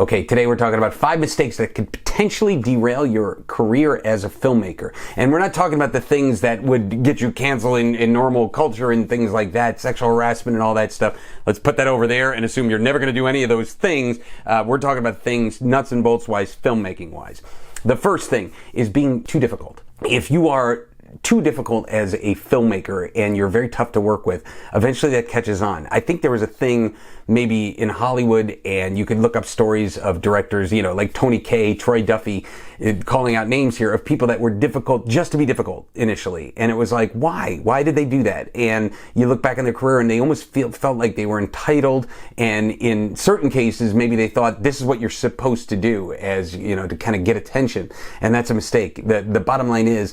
Okay, today we're talking about 5 mistakes that could potentially derail your career as a filmmaker. And we're not talking about the things that would get you canceled in normal culture and things like that, sexual harassment and all that stuff. Let's put that over there and assume you're never going to do any of those things. We're talking about things nuts and bolts wise, filmmaking wise. The first thing is being too difficult. If you are too difficult as a filmmaker and you're very tough to work with, eventually that catches on. I think there was a thing maybe in Hollywood, and you could look up stories of directors, like Tony Kaye, Troy Duffy, calling out names here of people that were difficult just to be difficult initially. And it was like, why? Why did they do that? And you look back in their career and they almost felt like they were entitled. And in certain cases, maybe they thought this is what you're supposed to do as, to kind of get attention. And that's a mistake. The bottom line is,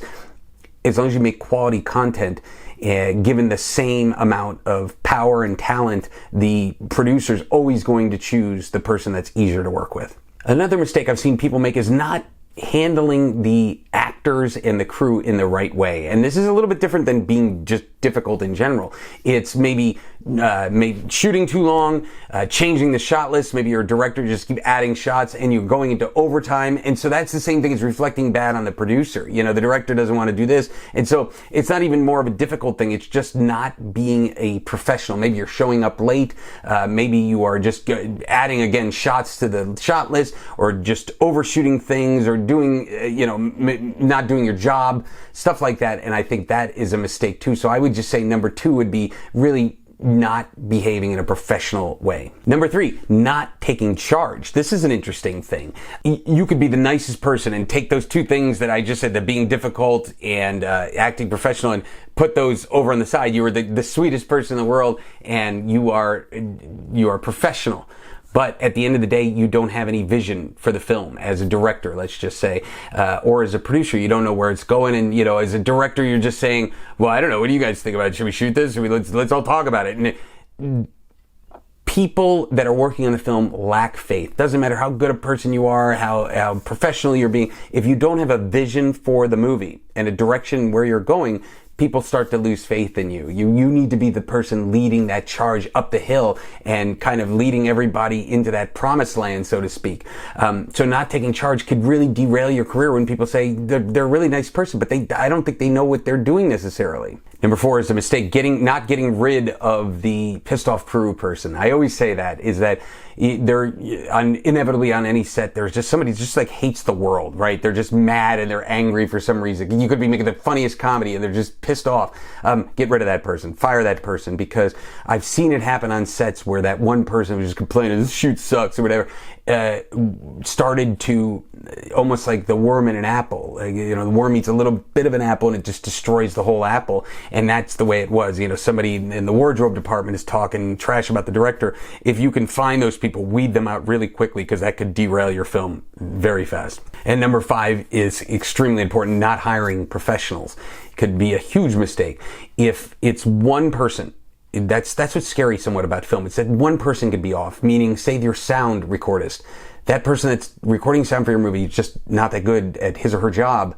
as long as you make quality content, given the same amount of power and talent, the producer's always going to choose the person that's easier to work with. Another mistake I've seen people make is not handling the actors and the crew in the right way. And this is a little bit different than being just difficult in general. It's maybe shooting too long, changing the shot list. Maybe you're a director, just keep adding shots and you're going into overtime. And so that's the same thing as reflecting bad on the producer. The director doesn't want to do this. And so it's not even more of a difficult thing. It's just not being a professional. Maybe you're showing up late. Maybe you are just adding, again, shots to the shot list, or just overshooting things, or doing, not doing your job, stuff like that. And I think that is a mistake too. So I would just say number 2 would be really not behaving in a professional way. Number 3, not taking charge. This is an interesting thing. You could be the nicest person and take those 2 things that I just said, the being difficult and acting professional, and put those over on the side. You were the sweetest person in the world and you are professional. But at the end of the day, you don't have any vision for the film as a director, let's just say, or as a producer, you don't know where it's going. And, as a director, you're just saying, well, I don't know. What do you guys think about it? Should we shoot this? Let's all talk about it. And people that are working on the film lack faith. Doesn't matter how good a person you are, how professional you're being. If you don't have a vision for the movie and a direction where you're going, people start to lose faith in you. You need to be the person leading that charge up the hill and kind of leading everybody into that promised land, so to speak. So not taking charge could really derail your career when people say they're a really nice person, but I don't think they know what they're doing necessarily. Number 4 is a mistake, not getting rid of the pissed off crew person. I always say that is that they're inevitably on any set, there's just somebody just like hates the world, right? They're just mad and they're angry for some reason. You could be making the funniest comedy and they're just pissed off. Get rid of that person, fire that person, because I've seen it happen on sets where that one person who's just complaining, this shoot sucks or whatever, started to almost like the worm in an apple. The worm eats a little bit of an apple and it just destroys the whole apple. And that's the way it was. Somebody in the wardrobe department is talking trash about the director. If you can find those people, weed them out really quickly, because that could derail your film very fast. And number 5 is extremely important, not hiring professionals. It could be a huge mistake. If it's one person, that's what's scary somewhat about film. It's that one person could be off, meaning say your sound recordist. That person that's recording sound for your movie is just not that good at his or her job.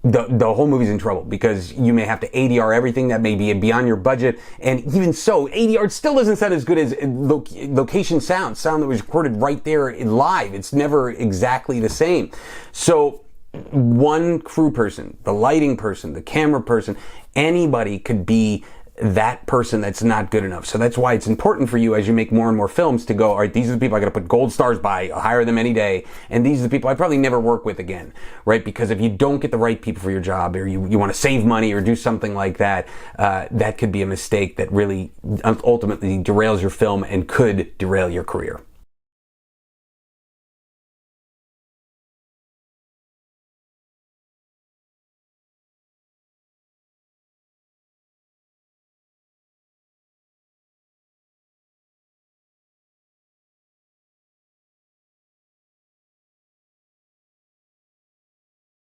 The whole movie's in trouble, because you may have to ADR everything that may be beyond your budget. And even so, ADR still doesn't sound as good as location sound that was recorded right there live. It's never exactly the same. So one crew person, the lighting person, the camera person, anybody could be that person that's not good enough. So that's why it's important for you as you make more and more films to go, all right, these are the people I got to put gold stars by, I'll hire them any day, and these are the people I probably never work with again, right? Because if you don't get the right people for your job, or you want to save money or do something like that, that could be a mistake that really ultimately derails your film and could derail your career.